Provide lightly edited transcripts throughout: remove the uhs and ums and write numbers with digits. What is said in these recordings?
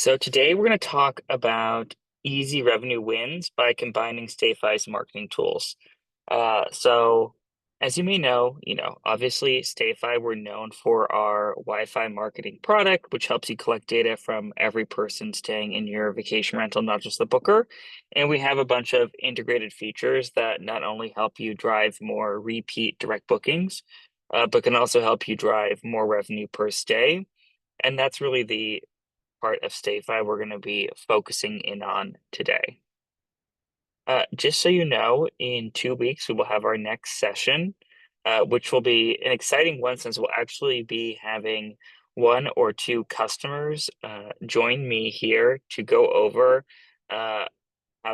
So today we're going to talk about easy revenue wins by combining StayFi's marketing tools. So as you may know, obviously StayFi, we're known for our Wi-Fi marketing product, which helps you collect data from every person staying in your vacation rental, not just the booker. And we have a bunch of integrated features that not only help you drive more repeat direct bookings, but can also help you drive more revenue per stay. And that's really the part of StayFi we're going to be focusing in on today. Just so you know, in 2 weeks, we will have our next session, which will be an exciting one since we'll actually be having one or two customers join me here to go over how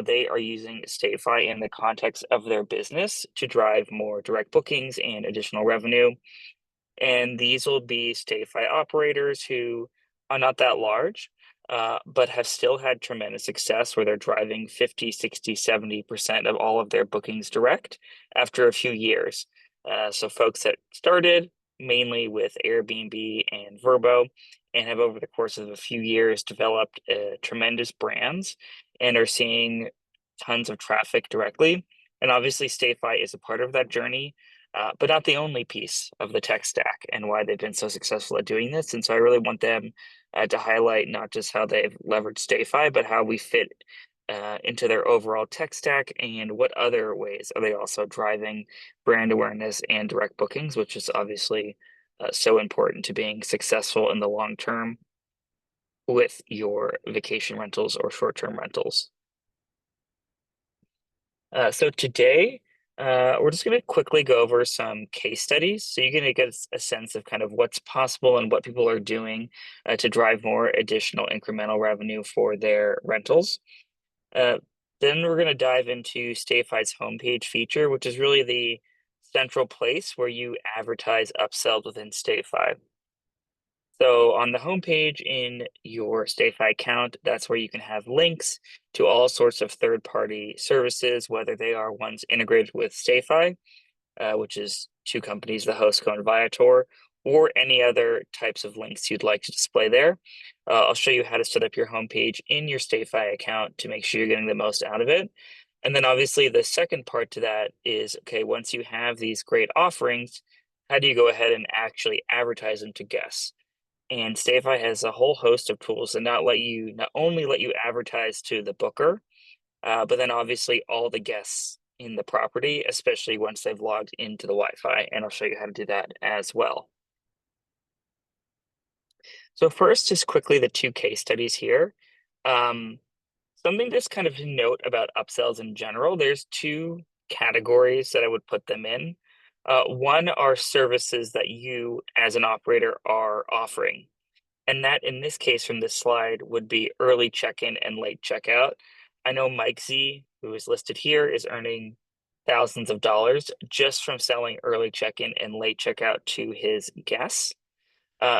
they are using StayFi in the context of their business to drive more direct bookings and additional revenue. And these will be StayFi operators who are not that large, but have still had tremendous success where they're driving 50, 60, 70% of all of their bookings direct after a few years. So folks that started mainly with Airbnb and Vrbo and have over the course of a few years developed tremendous brands and are seeing tons of traffic directly. And obviously, StayFi is a part of that journey, but not the only piece of the tech stack and why they've been so successful at doing this. And so I really want them to highlight not just how they've leveraged StayFi, but how we fit into their overall tech stack and what other ways are they also driving brand awareness and direct bookings, which is obviously so important to being successful in the long term with your vacation rentals or short-term rentals. So today, we're just going to quickly go over some case studies so you're going to get a sense of kind of what's possible and what people are doing to drive more additional incremental revenue for their rentals. Uh, then we're going to dive into StayFi's homepage feature, which is really the central place where you advertise upsells within StayFi. So on the homepage in your StayFi account, that's where you can have links to all sorts of third-party services, whether they are ones integrated with StayFi, which is two companies, the Hostco and Viator, or any other types of links you'd like to display there. I'll show you how to set up your homepage in your StayFi account to make sure you're getting the most out of it. And then obviously the second part to that is, okay, once you have these great offerings, how do you go ahead and actually advertise them to guests? And StayFi has a whole host of tools that not only let you advertise to the booker, but then obviously all the guests in the property, especially once they've logged into the Wi-Fi. And I'll show you how to do that as well. So first, just quickly, the two case studies here. Um, Something just kind of to note about upsells in general, there's two categories that I would put them in. One are services that you as an operator are offering. And that in this case from this slide would be early check-in and late checkout. I know Mike Z, who is listed here, is earning thousands of dollars just from selling early check-in and late checkout to his guests.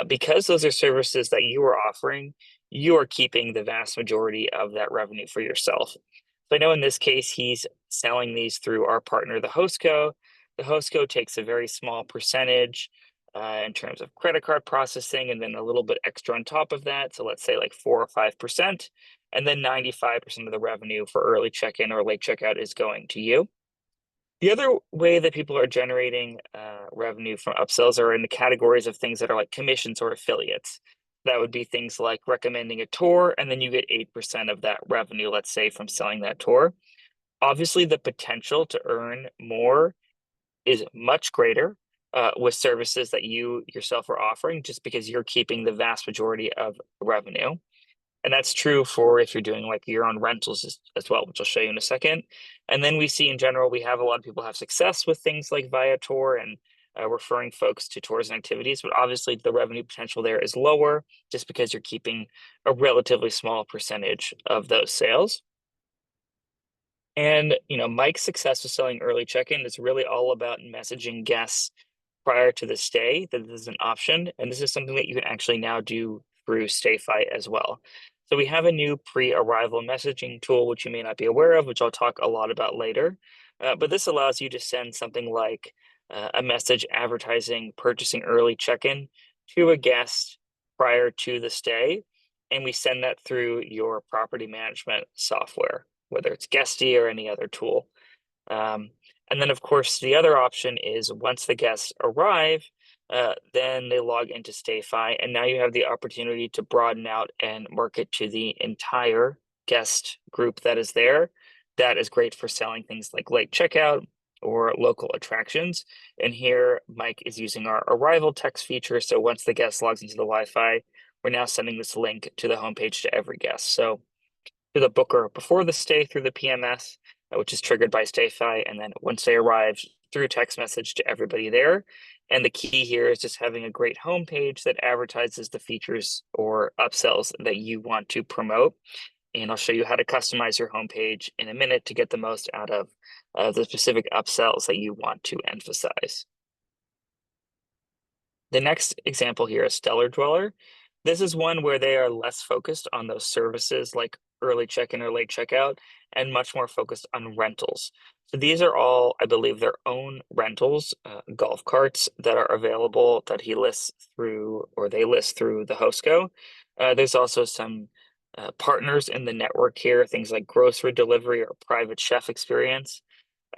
Because those are services that you are offering, you are keeping the vast majority of that revenue for yourself. So I know in this case, he's selling these through our partner, the Hostco. The Hostco takes a very small percentage in terms of credit card processing, and then a little bit extra on top of that. So let's say like 4 or 5%, and then 95% of the revenue for early check-in or late checkout is going to you. The other way that people are generating revenue from upsells are in the categories of things that are like commissions or affiliates. That would be things like recommending a tour, and then you get 8% of that revenue, let's say, from selling that tour. Obviously, the potential to earn more is much greater with services that you yourself are offering, just because you're keeping the vast majority of revenue. And that's true for if you're doing like your own rentals as well, which I'll show you in a second. And then we see in general, we have a lot of people have success with things like Viator and referring folks to tours and activities, but obviously the revenue potential there is lower just because you're keeping a relatively small percentage of those sales. And Mike's success with selling early check-in is really all about messaging guests prior to the stay that this is an option, and this is something that you can actually now do through StayFi as well. So we have a new pre-arrival messaging tool, which you may not be aware of, which I'll talk a lot about later. But this allows you to send something like a message advertising purchasing early check-in to a guest prior to the stay. and we send that through your property management software, whether it's Guesty or any other tool. Um, and then, of course, the other option is once the guests arrive, then they log into StayFi, and now you have the opportunity to broaden out and market to the entire guest group that is there. That is great for selling things like late checkout or local attractions. And here, Mike is using our arrival text feature. So once the guest logs into the Wi-Fi, we're now sending this link to the homepage to every guest. So to the booker before the stay through the PMS, which is triggered by StayFi, and then once they arrive through text message to everybody there. And the key here is just having a great homepage that advertises the features or upsells that you want to promote. And I'll show you how to customize your homepage in a minute to get the most out of the specific upsells that you want to emphasize. The next example here is Stellar Dweller. This is one where they are less focused on those services like early check-in or late checkout and much more focused on rentals. So these are all, I believe, their own rentals, golf carts that are available that he lists through or they list through the Hostco. There's also some partners in the network here, things like grocery delivery or private chef experience.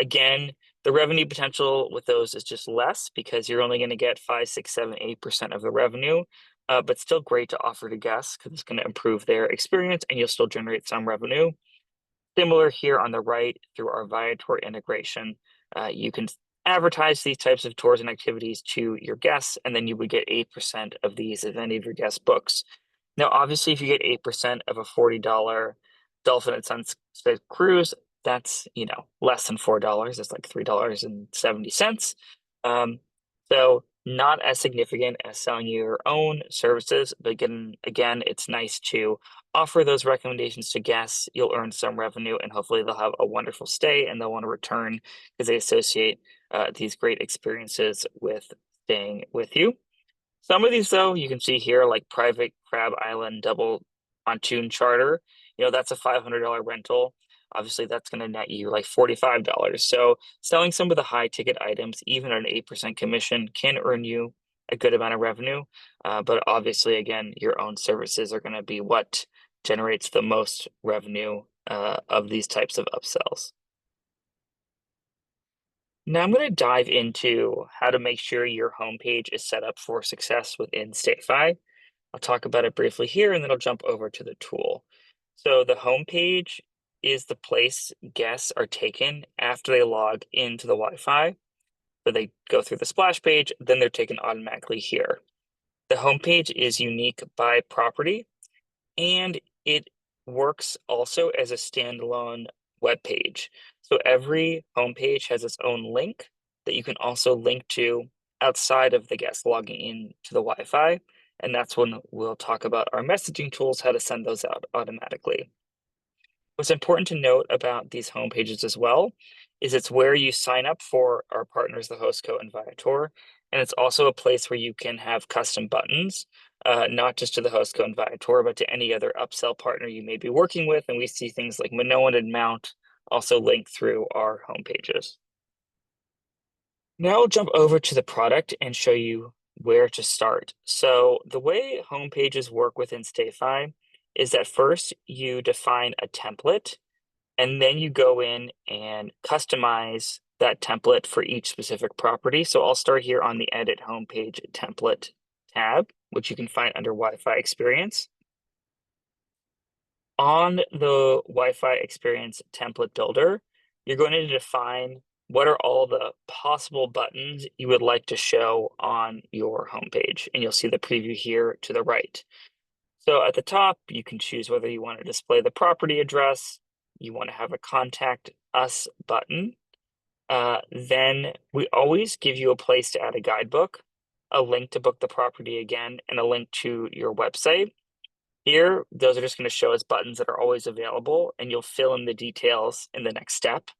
Again, the revenue potential with those is just less because you're only going to get 5, 6, 7, 8% of the revenue, but still great to offer to guests because it's going to improve their experience and you'll still generate some revenue. Similar here on the right through our Viator integration, you can advertise these types of tours and activities to your guests, and then you would get 8% of these if any of your guest books. Now, obviously, if you get 8% of a $40 Dolphin and Sunset cruise, that's, less than $4. It's like $3.70. So not as significant as selling your own services, but again, it's nice to offer those recommendations to guests. You'll earn some revenue, and hopefully they'll have a wonderful stay and they'll want to return because they associate these great experiences with staying with you. Some of these, though, you can see here, like Private Crab Island Double Pontoon Charter. That's a $500 rental. Obviously, that's going to net you like $45. So selling some of the high ticket items, even at an 8% commission, can earn you a good amount of revenue. But obviously, again, your own services are going to be what generates the most revenue of these types of upsells. Now I'm going to dive into how to make sure your homepage is set up for success within StayFi. I'll talk about it briefly here and then I'll jump over to the tool. So the homepage is the place guests are taken after they log into the Wi-Fi. So they go through the splash page, then they're taken automatically here. The homepage is unique by property and it works also as a standalone web page. So every homepage has its own link that you can also link to outside of the guest logging in to the Wi-Fi. And that's when we'll talk about our messaging tools, how to send those out automatically. What's important to note about these homepages as well is it's where you sign up for our partners, the Hostco and Viator. And it's also a place where you can have custom buttons, not just to the Hostco and Viator, but to any other upsell partner you may be working with. And we see things like Minoan and Mount also linked through our homepages. Now I'll jump over to the product and show you where to start. So the way homepages work within StayFi is that first you define a template and then you go in and customize that template for each specific property. So I'll start here on the Edit Homepage Template tab, which you can find under Wi-Fi Experience. On the Wi-Fi Experience Template Builder, you're going to define what are all the possible buttons you would like to show on your homepage. And you'll see the preview here to the right. So at the top, you can choose whether you want to display the property address, you want to have a contact us button. Then we always give you a place to add a guidebook, a link to book the property again, and a link to your website. Here, those are just going to show as buttons that are always available, and you'll fill in the details in the next step.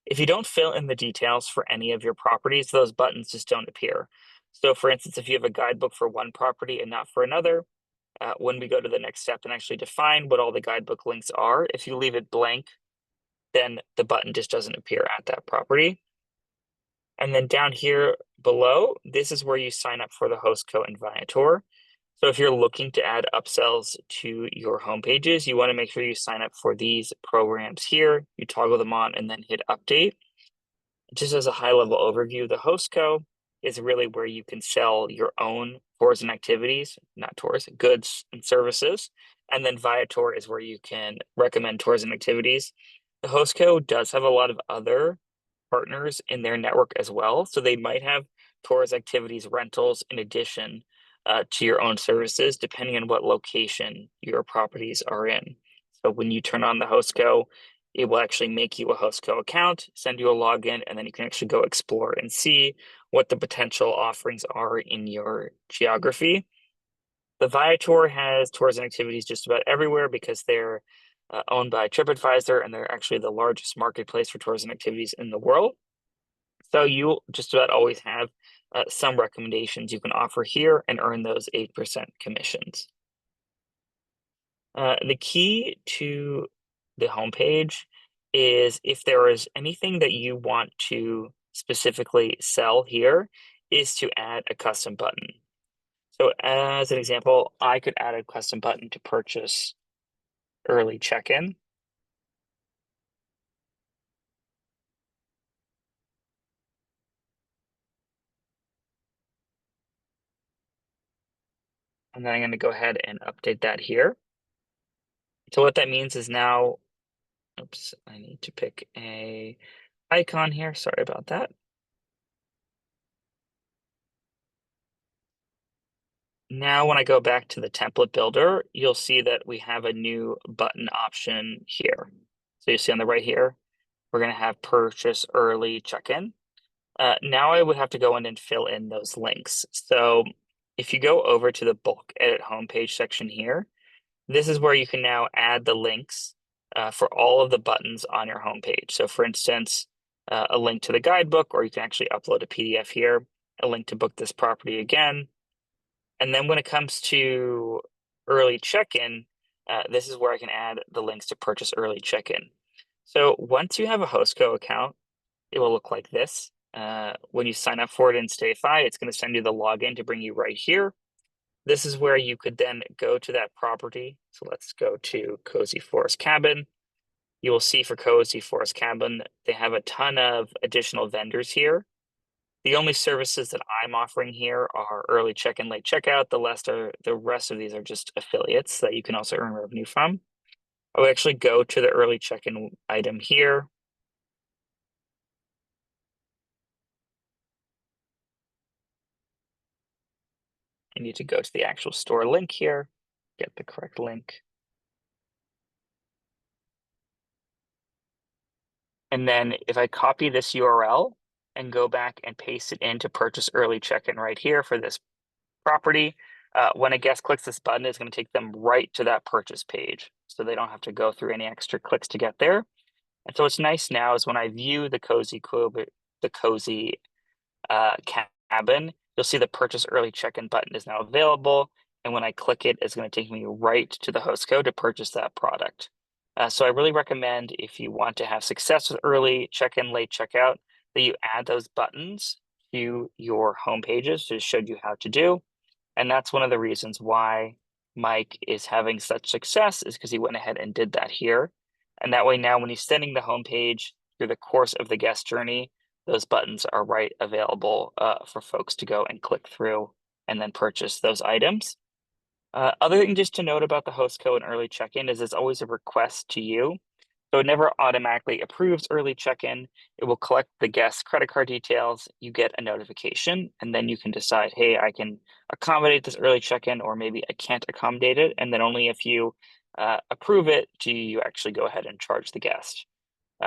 If you don't fill in the details for any of your properties, those buttons just don't appear. So for instance, if you have a guidebook for one property and not for another, when we go to the next step and actually define what all the guidebook links are, if you leave it blank, then the button just doesn't appear at that property. And then down here below, this is where you sign up for the Hostco and Viator. So if you're looking to add upsells to your home pages, you want to make sure you sign up for these programs here. You toggle them on and then hit update. Just as a high level overview, the host co is really where you can sell your own tours and activities, not tours, goods and services. And then Viator is where you can recommend tours and activities. The host co does have a lot of other partners in their network as well. So they might have tours, activities, rentals in addition to your own services, depending on what location your properties are in. So when you turn on the host co, it will actually make you a Hostco account, send you a login, and then you can actually go explore and see what the potential offerings are in your geography. The Viator has tours and activities just about everywhere because they're owned by TripAdvisor and they're actually the largest marketplace for tours and activities in the world. So you just about always have some recommendations you can offer here and earn those 8% commissions. The key to the homepage is if there is anything that you want to specifically sell here, is to add a custom button. So as an example, I could add a custom button to purchase early check-in. And then I'm going to go ahead and update that here. So what that means is now, oops, I need to pick a icon here. Sorry about that. Now, when I go back to the template builder, you'll see that we have a new button option here. So you see on the right here, we're going to have purchase early check-in. Now I would have to go in and fill in those links. So if you go over to the bulk edit homepage section here, this is where you can now add the links for all of the buttons on your homepage. So for instance, a link to the guidebook, or you can actually upload a PDF here, a link to book this property again. And then when it comes to early check-in, this is where I can add the links to purchase early check-in. So once you have a Hostco account, it will look like this. When you sign up for it in StayFi, it's going to send you the login to bring you right here. This is where you could then go to that property. So let's go to Cozy Forest Cabin. You will see for Cozy Forest Cabin, they have a ton of additional vendors here. The only services that I'm offering here are early check-in, late checkout. The rest of these are just affiliates that you can also earn revenue from. I would actually go to the early check-in item here. I need to go to the actual store link here, get the correct link. And then if I copy this URL and go back and paste it in to purchase early check-in right here for this property, when a guest clicks this button, it's going to take them right to that purchase page. So they don't have to go through any extra clicks to get there. And so what's nice now is when I view the cozy cabin, you'll see the purchase early check-in button is now available. And when I click it, it's going to take me right to the host code to purchase that product. So I really recommend if you want to have success with early check-in, late checkout, that you add those buttons to your home pages, just showed you how to do. And that's one of the reasons why Mike is having such success is because he went ahead and did that here. And that way now when he's sending the homepage through the course of the guest journey, those buttons are right available for folks to go and click through and then purchase those items. Other thing just to note about the host code and early check-in is it's always a request to you. So it never automatically approves early check-in. It will collect the guest's credit card details. You get a notification, and then you can decide, hey, I can accommodate this early check-in, or maybe I can't accommodate it. And then only if you approve it do you actually go ahead and charge the guest.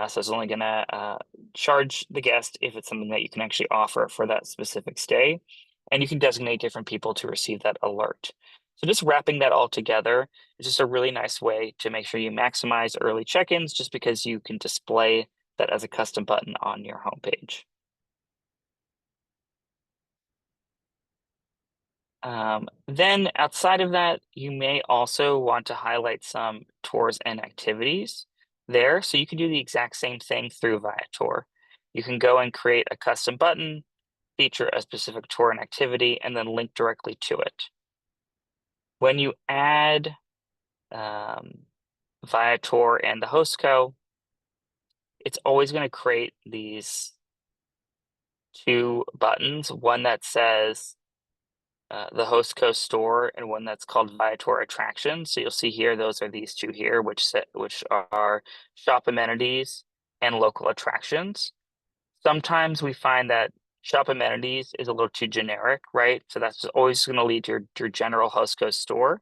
So it's only going to charge the guest if it's something that you can actually offer for that specific stay. And you can designate different people to receive that alert. So just wrapping that all together is just a really nice way to make sure you maximize early check-ins just because you can display that as a custom button on your homepage. Then outside of that, you may also want to highlight some tours and activities there. So you can do the exact same thing through Viator. You can go and create a custom button, feature a specific tour and activity, and then link directly to it. When you add um, Viator and the host co, it's always going to create these two buttons, one that says the host co store and one that's called Viator Attractions. So you'll see here, those are these two here, which are shop amenities and local attractions. Sometimes we find that shop amenities is a little too generic, right? So that's just always going to lead to your general Hostco store.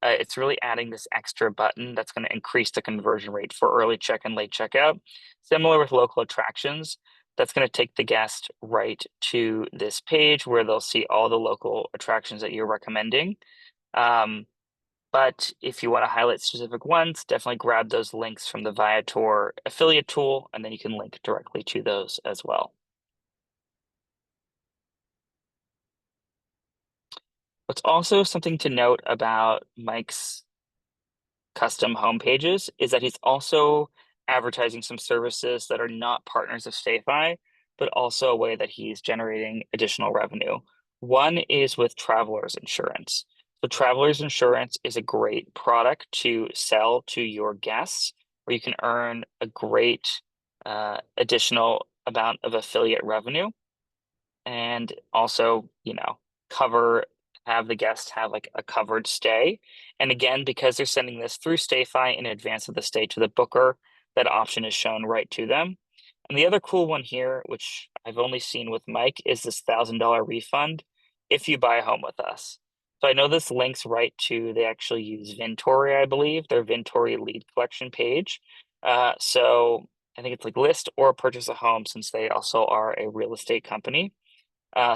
It's really adding this extra button that's going to increase the conversion rate for early check and late checkout. Similar with local attractions, that's going to take the guest right to this page where they'll see all the local attractions that you're recommending. Um, but if you want to highlight specific ones, definitely grab those links from the Viator affiliate tool, and then you can link directly to those as well. What's also something to note about Mike's custom homepages is that he's also advertising some services that are not partners of StayFi, but also a way that he's generating additional revenue. One is with travelers insurance. So travelers insurance is a great product to sell to your guests, where you can earn a great additional amount of affiliate revenue and also, have the guest have like a covered stay. And again, because they're sending this through StayFi in advance of the stay to the booker, that option is shown right to them. And the other cool one here, which I've only seen with Mike, is this $1,000 refund if you buy a home with us. So I know this links right to, they actually use Vintory, I believe, their Vintory lead collection page. So I think it's like list or purchase a home since they also are a real estate company.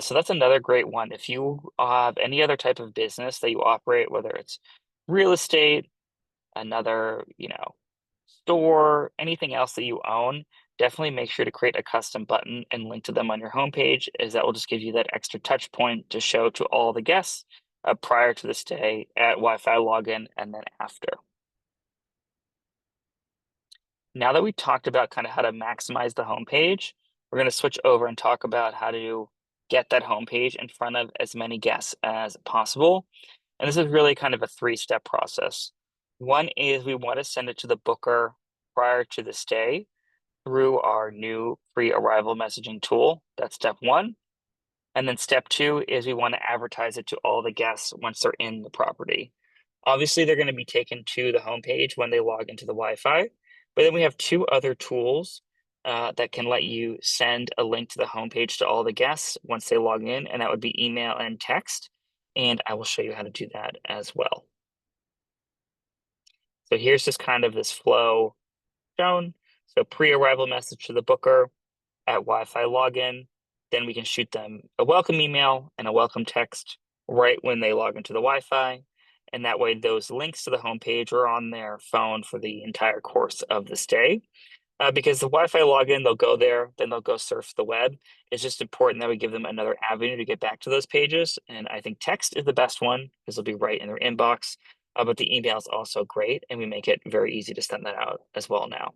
So that's another great one. If you have any other type of business that you operate, whether it's real estate, another, store, anything else that you own, definitely make sure to create a custom button and link to them on your homepage, as that will just give you that extra touch point to show to all the guests prior to the stay at Wi-Fi login and then after. Now that we talked about kind of how to maximize the homepage, we're going to switch over and talk about how to get that homepage in front of as many guests as possible. And this is really kind of a three-step process. One is we want to send it to the booker prior to the stay through our new pre-arrival messaging tool. That's step one. And then step two is we want to advertise it to all the guests once they're in the property. Obviously, they're going to be taken to the homepage when they log into the Wi-Fi, but then we have two other tools that can let you send a link to the homepage to all the guests once they log in, and that would be email and text. And I will show you how to do that as well. So here's just kind of this flow shown. So pre-arrival message to the booker at Wi-Fi login. Then we can shoot them a welcome email and a welcome text right when they log into the Wi-Fi. And that way, those links to the homepage are on their phone for the entire course of the stay. Because the Wi-Fi login, they'll go there, then they'll go surf the web. It's just important that we give them another avenue to get back to those pages. And I think text is the best one because it'll be right in their inbox. But the email is also great, and we make it very easy to send that out as well now.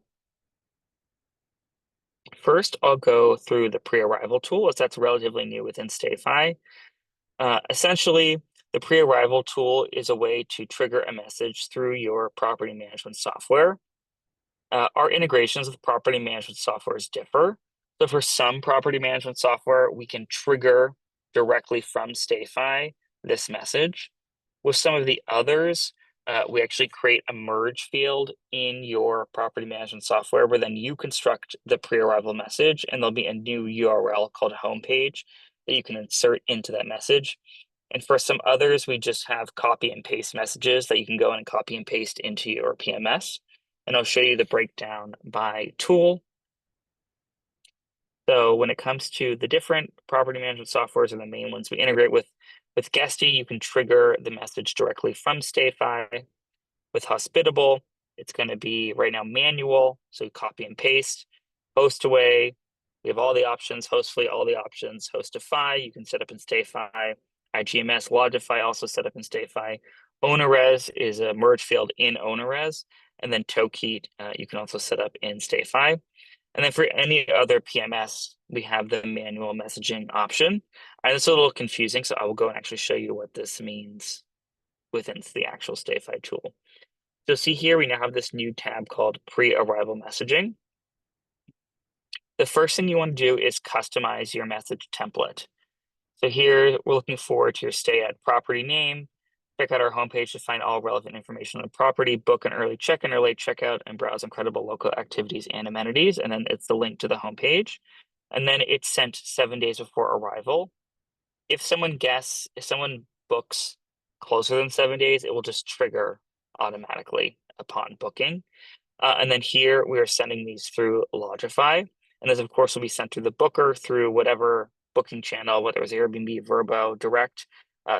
First, I'll go through the pre-arrival tool, as that's relatively new within StayFi. Essentially, the pre-arrival tool is a way to trigger a message through your property management software. Our integrations with property management softwares differ. So for some property management software, we can trigger directly from StayFi this message. With some of the others, we actually create a merge field in your property management software where then you construct the pre-arrival message, and there'll be a new URL called homepage that you can insert into that message. And for some others, we just have copy and paste messages that you can go in and copy and paste into your PMS. And I'll show you the breakdown by tool. So when it comes to the different property management softwares and the main ones we integrate with Guesty, you can trigger the message directly from StayFi. With Hospitable, it's going to be right now manual, so copy and paste. Hostaway, we have all the options. Hostfully, all the options. Hostify, you can set up in StayFi. IGMS, Logify, also set up in StayFi. Owners is a merge field in Owners, and then Tokeet, you can also set up in StayFi. And then for any other PMS, we have the manual messaging option. And it's a little confusing, so I will go and actually show you what this means within the actual StayFi tool. So see here, we now have this new tab called pre-arrival messaging. The first thing you want to do is customize your message template. So here we're looking forward to your stay at property name. Check out our homepage to find all relevant information on the property, book an early check-in or late checkout, and browse incredible local activities and amenities. And then it's the link to the homepage. And then it's sent 7 days before arrival. If someone books closer than 7 days, it will just trigger automatically upon booking. And then here we are sending these through Lodgify. And this, of course, will be sent to the booker through whatever booking channel, whether it's Airbnb, Vrbo, Direct,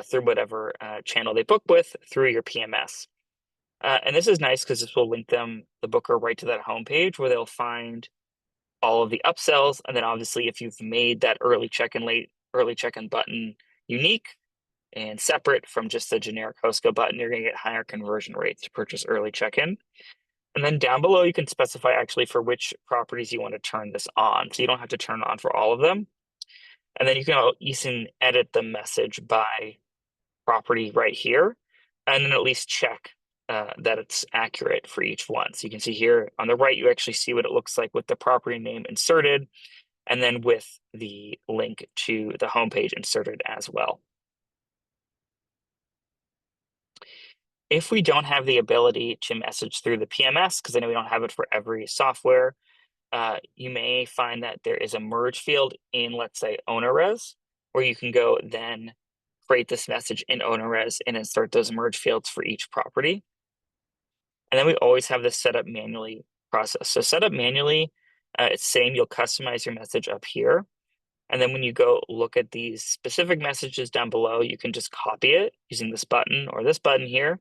through whatever channel they book with through your PMS. And this is nice because this will link the booker, right to that homepage where they'll find all of the upsells. And then obviously, if you've made that early check-in button unique and separate from just the generic Host-Go button, you're going to get higher conversion rates to purchase early check-in. And then down below, you can specify actually for which properties you want to turn this on. So you don't have to turn it on for all of them. And then you can edit the message by property right here, and then at least check that it's accurate for each one. So you can see here on the right, you actually see what it looks like with the property name inserted, and then with the link to the homepage inserted as well. If we don't have the ability to message through the PMS, because I know we don't have it for every software, you may find that there is a merge field in, let's say, OwnerRes, where you can go then create this message in OwnerRes and insert those merge fields for each property. And then we always have this setup manually process. So setup manually, it's same, you'll customize your message up here. And then when you go look at these specific messages down below, you can just copy it using this button or this button here.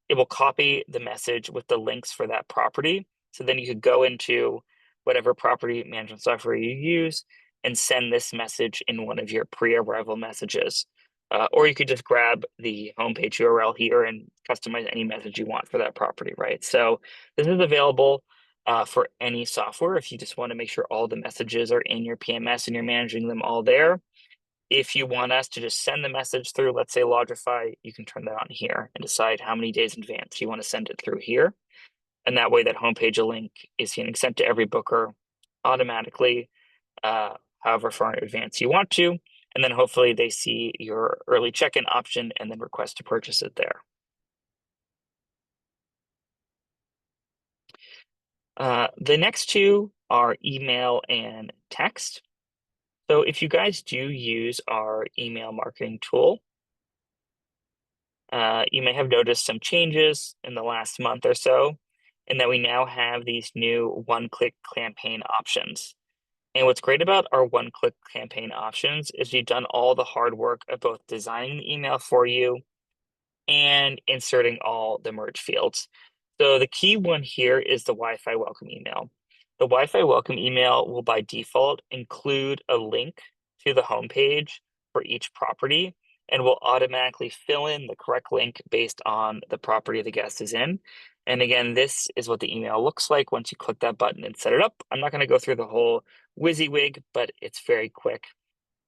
It will copy the message with the links for that property. So then you could go into whatever property management software you use and send this message in one of your pre-arrival messages. Or you could just grab the homepage URL here and customize any message you want for that property, right? So this is available for any software if you just want to make sure all the messages are in your PMS and you're managing them all there. If you want us to just send the message through, let's say Lodgify, you can turn that on here and decide how many days in advance you want to send it through here. And that way that homepage link is getting sent to every booker automatically, however far in advance you want to. And then hopefully they see your early check-in option and then request to purchase it there. The next two are email and text. So if you guys do use our email marketing tool, you may have noticed some changes in the last month or so, and that we now have these new one-click campaign options. And what's great about our one-click campaign options is we've done all the hard work of both designing the email for you and inserting all the merge fields. So the key one here is the Wi-Fi welcome email. The Wi-Fi welcome email will by default include a link to the homepage for each property and will automatically fill in the correct link based on the property the guest is in. And again, this is what the email looks like once you click that button and set it up. I'm not going to go through the whole WYSIWYG, but it's very quick.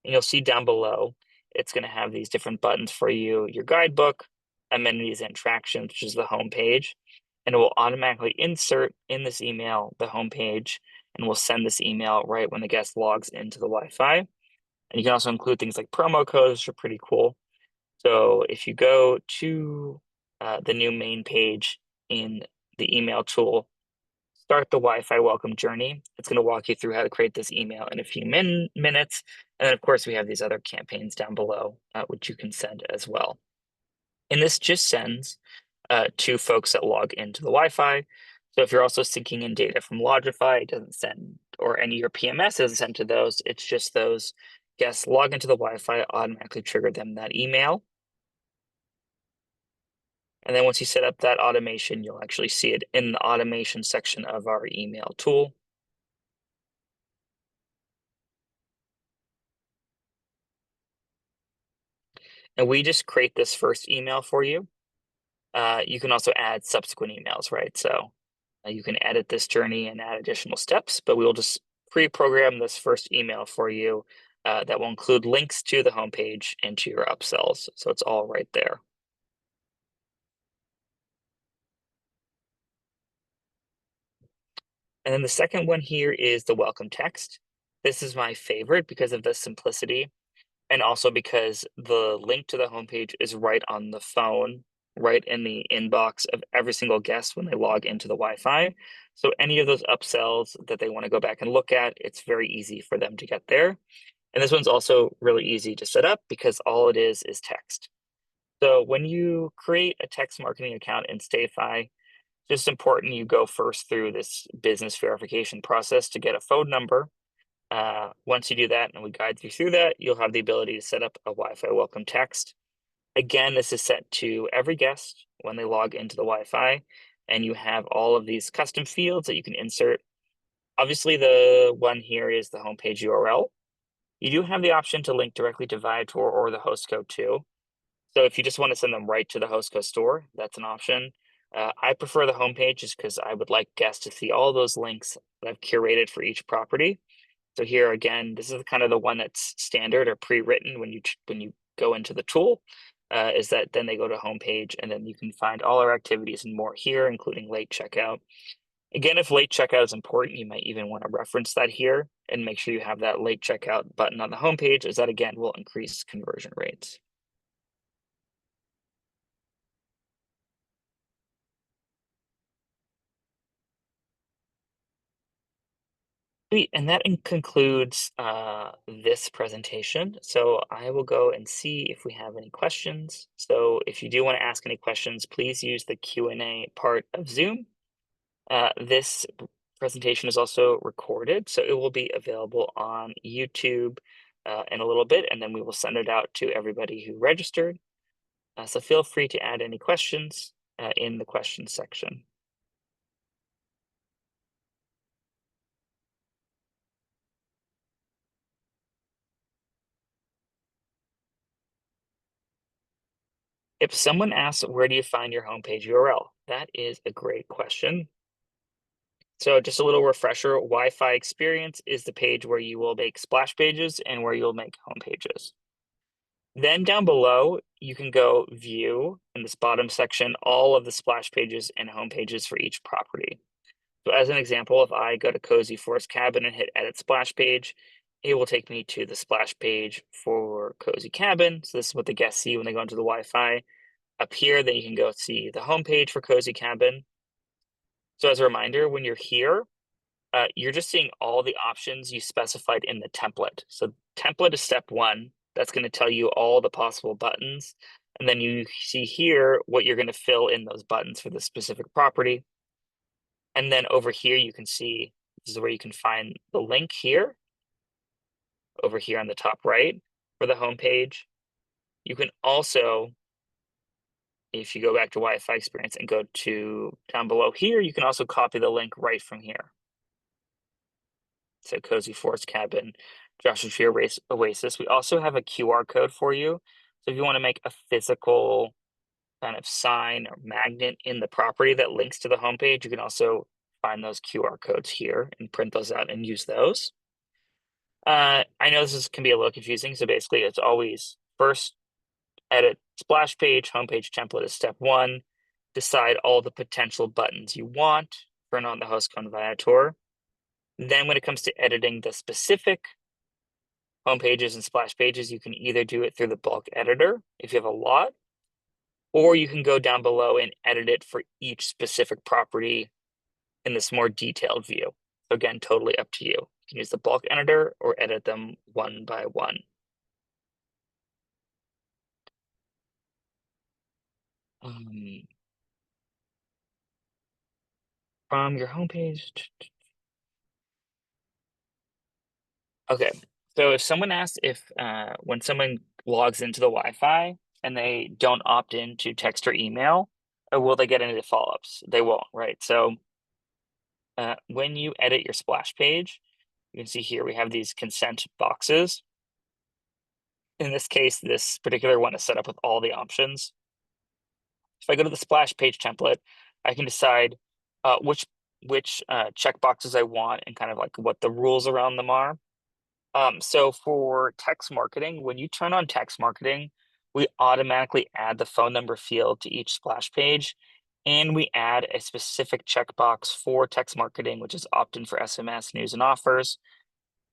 And you'll see down below, it's going to have these different buttons for you, your guidebook, amenities and attractions, which is the homepage. And it will automatically insert in this email the homepage, and we'll send this email right when the guest logs into the Wi-Fi. And you can also include things like promo codes, which are pretty cool. So if you go to the new main page in the email tool, start the Wi-Fi welcome journey. It's going to walk you through how to create this email in a few minutes. And then, of course, we have these other campaigns down below, which you can send as well. And this just sends to folks that log into the Wi-Fi. So if you're also syncing in data from Lodgify, it doesn't send, or any of your PMS doesn't send to those. It's just those guests log into the Wi-Fi, automatically trigger them that email. And then once you set up that automation, you'll actually see it in the automation section of our email tool. And we just create this first email for you. You can also add subsequent emails, right? So you can edit this journey and add additional steps, but we will just pre-program this first email for you that will include links to the homepage and to your upsells. So it's all right there. And then the second one here is the welcome text. This is my favorite because of the simplicity and also because the link to the homepage is right on the phone, right in the inbox of every single guest when they log into the Wi-Fi. So any of those upsells that they want to go back and look at, it's very easy for them to get there. And this one's also really easy to set up because all it is text. So when you create a text marketing account in StayFi, just important you go first through this business verification process to get a phone number. Once you do that and we guide you through that, you'll have the ability to set up a Wi-Fi welcome text. Again, this is set to every guest when they log into the Wi-Fi, and you have all of these custom fields that you can insert. Obviously, the one here is the homepage URL. You do have the option to link directly to Viator or the host code too. So if you just want to send them right to the host code store, that's an option. I prefer the homepage just because I would like guests to see all those links that I've curated for each property. So here again, this is kind of the one that's standard or pre-written when you go into the tool. Is that then they go to homepage and then you can find all our activities and more here, including late checkout. Again, if late checkout is important, you might even want to reference that here and make sure you have that late checkout button on the homepage, as that again will increase conversion rates. Sweet, and that concludes this presentation. So I will go and see if we have any questions. So if you do want to ask any questions, please use the Q&A part of Zoom. This presentation is also recorded, so it will be available on YouTube in a little bit, and then we will send it out to everybody who registered. So feel free to add any questions in the questions section. If someone asks, where do you find your homepage URL? That is a great question. So just a little refresher, Wi-Fi experience is the page where you will make splash pages and where you'll make home pages. Then down below, you can go view in this bottom section, all of the splash pages and home pages for each property. So as an example, if I go to Cozy Forest Cabin and hit edit splash page, it will take me to the splash page for Cozy Cabin. So this is what the guests see when they go into the Wi-Fi. Up here, then you can go see the home page for Cozy Cabin. So as a reminder, when you're here, you're just seeing all the options you specified in the template. So template is step one. That's going to tell you all the possible buttons. And then you see here what you're going to fill in those buttons for the specific property. And then over here, you can see this is where you can find the link here, over here on the top right for the home page. You can also, if you go back to Wi-Fi experience and go to down below here, you can also copy the link right from here. So Cozy Forest Cabin, Joshua Tree Oasis. We also have a QR code for you. So if you want to make a physical kind of sign or magnet in the property that links to the homepage, you can also find those QR codes here and print those out and use those. I know can be a little confusing. So basically, it's always first edit splash page, homepage template is step one. Decide all the potential buttons you want. Turn on the host code Viator. Then when it comes to editing the specific home pages and splash pages, you can either do it through the bulk editor if you have a lot, or you can go down below and edit it for each specific property in this more detailed view. So again, totally up to you. You can use the bulk editor or edit them one by one. From your homepage. Okay, so if someone asks if when someone logs into the Wi-Fi and they don't opt in to text or email, will they get any follow-ups? They won't, right? So when you edit your splash page, you can see here we have these consent boxes. In this case, this particular one is set up with all the options. If I go to the splash page template, I can decide which check boxes I want and kind of like what the rules around them are. So for text marketing, when you turn on text marketing, we automatically add the phone number field to each splash page And we add a specific checkbox for text marketing, which is opt-in for SMS, news, and offers.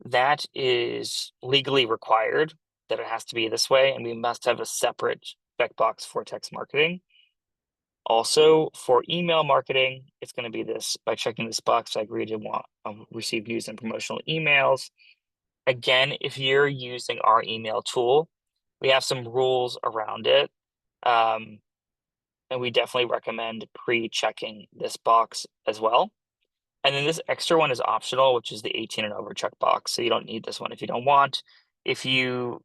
That is legally required that it has to be this way, and we must have a separate checkbox for text marketing. Also, for email marketing, it's going to be this: by checking this box, I agree to receive news and promotional emails. Again, if you're using our email tool, we have some rules around it. Um, and we definitely recommend pre-checking this box as well. And then this extra one is optional, which is the 18 and over checkbox. So you don't need this one if you don't want. If you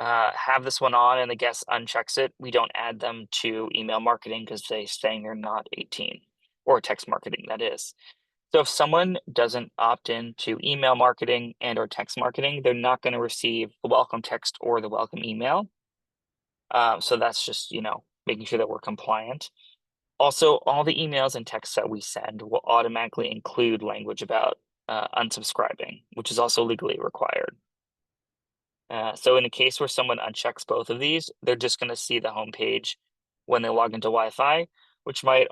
have this one on and the guest unchecks it, we don't add them to email marketing because they're saying they're not 18, or text marketing, that is. So if someone doesn't opt in to email marketing and or text marketing, they're not going to receive the welcome text or the welcome email. So that's just, making sure that we're compliant. Also, all the emails and texts that we send will automatically include language about unsubscribing, which is also legally required. So in the case where someone unchecks both of these, they're just going to see the homepage when they log into Wi-Fi, which might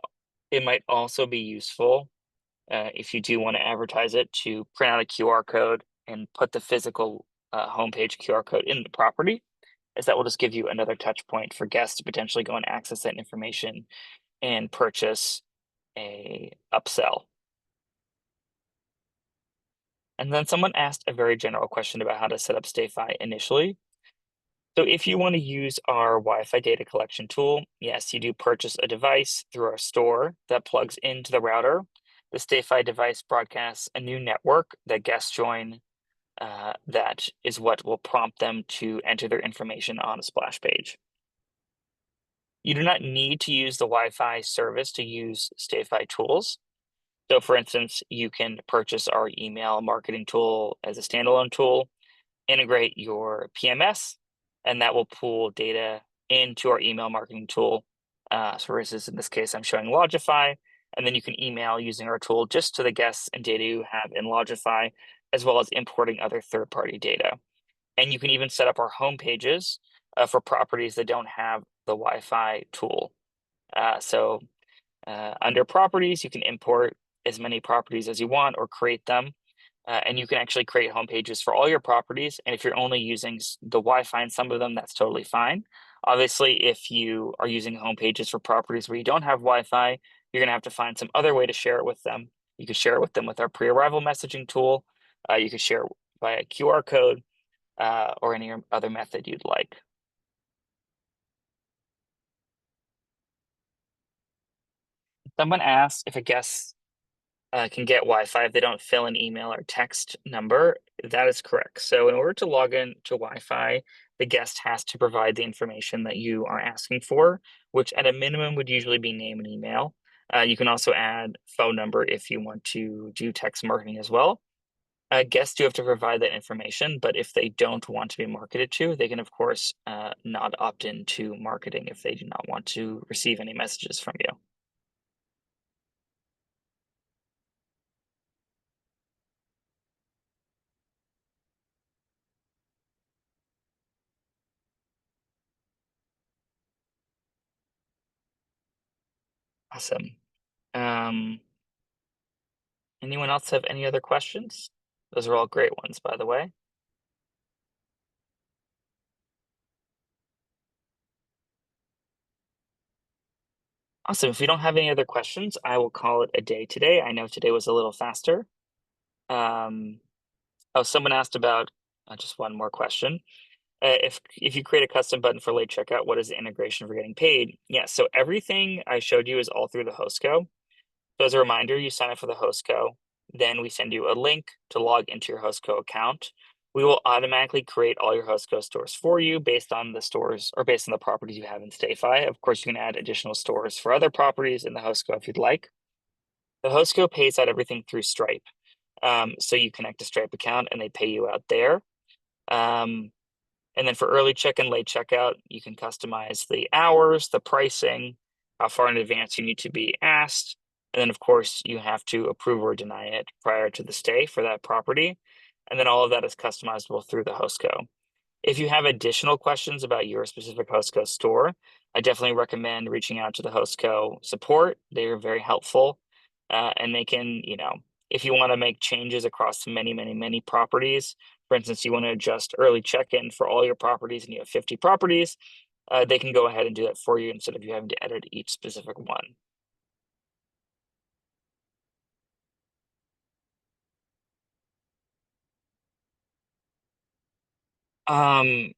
also be useful if you do want to advertise it, to print out a QR code and put the physical homepage QR code in the property, as that will just give you another touch point for guests to potentially go and access that information and purchase a upsell. And then someone asked a very general question about how to set up StayFi initially. So if you want to use our Wi-Fi data collection tool, yes, you do purchase a device through our store that plugs into the router. The StayFi device broadcasts a new network that guests join. That is what will prompt them to enter their information on a splash page. You do not need to use the Wi-Fi service to use StayFi tools. So for instance, you can purchase our email marketing tool as a standalone tool, integrate your PMS, and that will pull data into our email marketing tool. So for instance, in this case, I'm showing Logify, and then you can email using our tool just to the guests and data you have in Logify, as well as importing other third-party data. And you can even set up our home pages for properties that don't have the Wi-Fi tool. So under properties, you can import as many properties as you want or create them. And you can actually create home pages for all your properties. And if you're only using the Wi-Fi in some of them, that's totally fine. Obviously, if you are using home pages for properties where you don't have Wi-Fi, you're going to have to find some other way to share it with them. You could share it with them with our pre-arrival messaging tool. You could share it via QR code or any other method you'd like. Someone asked if a guest can get Wi-Fi if they don't fill an email or text number. That is correct. So in order to log in to Wi-Fi, the guest has to provide the information that you are asking for, which at a minimum would usually be name and email. You can also add phone number if you want to do text marketing as well. Guests do have to provide that information, but if they don't want to be marketed to, they can, of course, not opt in to marketing if they do not want to receive any messages from you. Awesome. Um, Anyone else have any other questions? Those are all great ones, by the way. Awesome. If you don't have any other questions, I will call it a day today. I know today was a little faster. Um, oh, someone asked about just one more question. If you create a custom button for late checkout, what is the integration for getting paid? Yeah, so everything I showed you is all through the Hostco. So as a reminder, you sign up for the Hostco, then we send you a link to log into your Hostco account. We will automatically create all your Hostco stores for you based on the stores or based on the properties you have in StayFi. Of course, you can add additional stores for other properties in the Hostco if you'd like. The Hostco pays out everything through Stripe. So you connect a Stripe account and they pay you out there. Um, and then for early check and late checkout, you can customize the hours, the pricing, how far in advance you need to be asked. And then, of course, you have to approve or deny it prior to the stay for that property. And then all of that is customizable through the Hostco. If you have additional questions about your specific Hostco store, I definitely recommend reaching out to the Hostco support. They are very helpful, and they can, if you want to make changes across many, many, many properties, for instance, you want to adjust early check-in for all your properties and you have 50 properties, they can go ahead and do that for you instead of you having to edit each specific one. Um,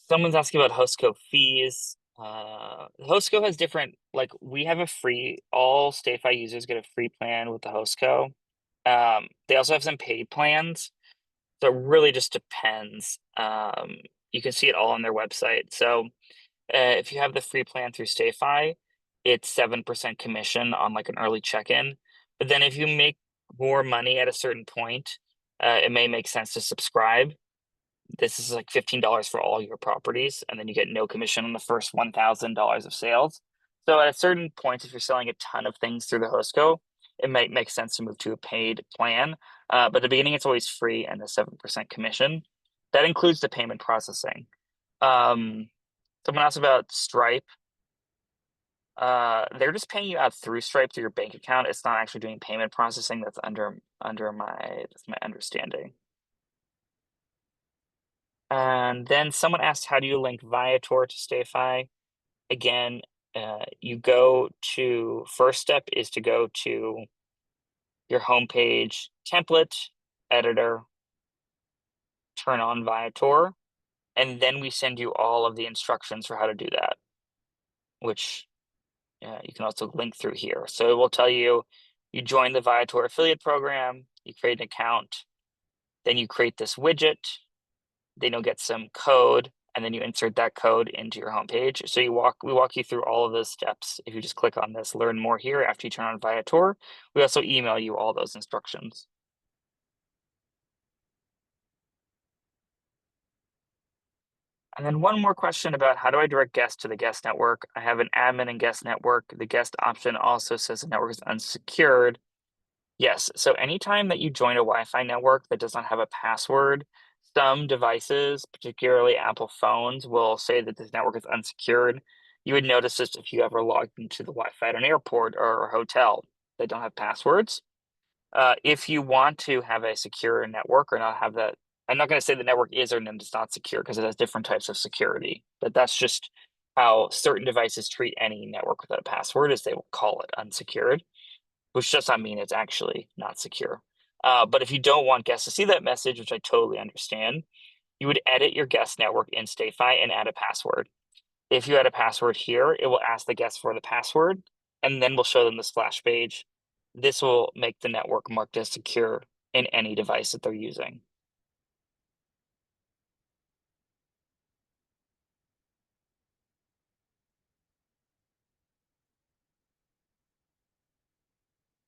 Someone's asking about Hostco fees. Hostco has different, like we have a free, all StayFi users get a free plan with the Hostco. They also have some paid plans. So it really just depends. You can see it all on their website. So if you have the free plan through StayFi, it's 7% commission on like an early check-in. But then if you make more money at a certain point, it may make sense to subscribe. This is like $15 for all your properties, and then you get no commission on the first $1,000 of sales. So at a certain point, if you're selling a ton of things through the Hostco, it might make sense to move to a paid plan. But at the beginning, it's always free and a 7% commission. That includes the payment processing. Um, Someone asked about Stripe. They're just paying you out through Stripe through your bank account. It's not actually doing payment processing. That's my understanding. And then someone asked, how do you link Viator to StayFi? Again, you go to, first step is to go to your homepage, template, editor, turn on Viator, and then we send you all of the instructions for how to do that, which you can also link through here. So it will tell you, you join the Viator affiliate program, you create an account, then you create this widget, then you'll get some code, and then you insert that code into your homepage. So we walk you through all of those steps. If you just click on this, learn more here after you turn on Viator, we also email you all those instructions. And then one more question about how do I direct guests to the guest network? I have an admin and guest network. The guest option also says the network is unsecured. Yes, so anytime that you join a Wi-Fi network that does not have a password, some devices, particularly Apple phones, will say that this network is unsecured. You would notice this if you ever logged into the Wi-Fi at an airport or a hotel that don't have passwords. If you want to have a secure network or not have that, I'm not going to say the network is or is not secure because it has different types of security, but that's just how certain devices treat any network without a password, is they will call it unsecured, which does not mean it's actually not secure. But if you don't want guests to see that message, which I totally understand, you would edit your guest network in StayFi and add a password. If you add a password here, it will ask the guest for the password, and then we'll show them the splash page. This will make the network marked as secure in any device that they're using.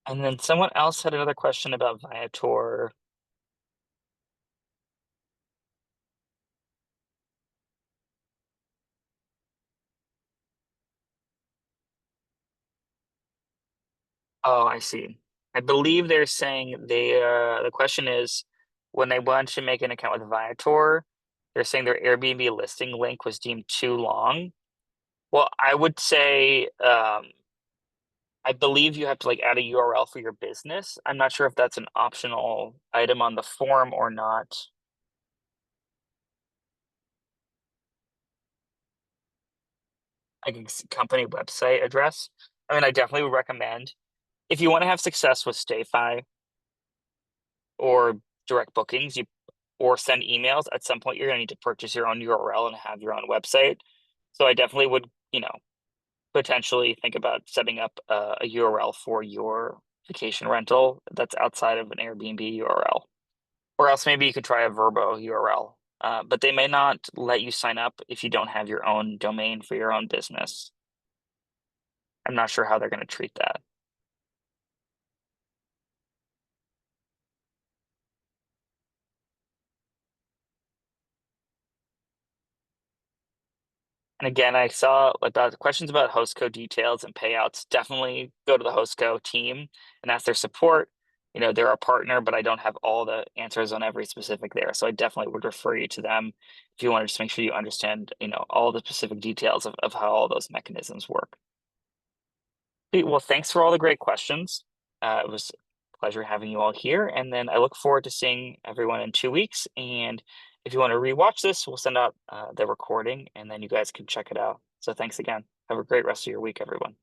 And then someone else had another question about Viator. Oh, I see. I believe they're saying the question is when they want to make an account with Viator, they're saying their Airbnb listing link was deemed too long. Well, I would say I believe you have to like add a URL for your business. I'm not sure if that's an optional item on the form or not. Like a company website address. I mean, I definitely would recommend if you want to have success with StayFi or direct bookings, you or send emails, at some point you're going to need to purchase your own URL and have your own website. So I definitely would, potentially think about setting up a URL for your vacation rental that's outside of an Airbnb URL. Or else maybe you could try a Verbo URL. But they may not let you sign up if you don't have your own domain for your own business. I'm not sure how they're going to treat that. And again, I saw about the questions about host code details and payouts. Definitely go to the host code team and ask their support. they're a partner, but I don't have all the answers on every specific there. So I definitely would refer you to them if you want to just make sure you understand, all the specific details of how all those mechanisms work. Well, thanks for all the great questions. It was a pleasure having you all here. And then I look forward to seeing everyone in 2 weeks. And if you want to rewatch this, we'll send out the recording and then you guys can check it out. So thanks again. Have a great rest of your week, everyone.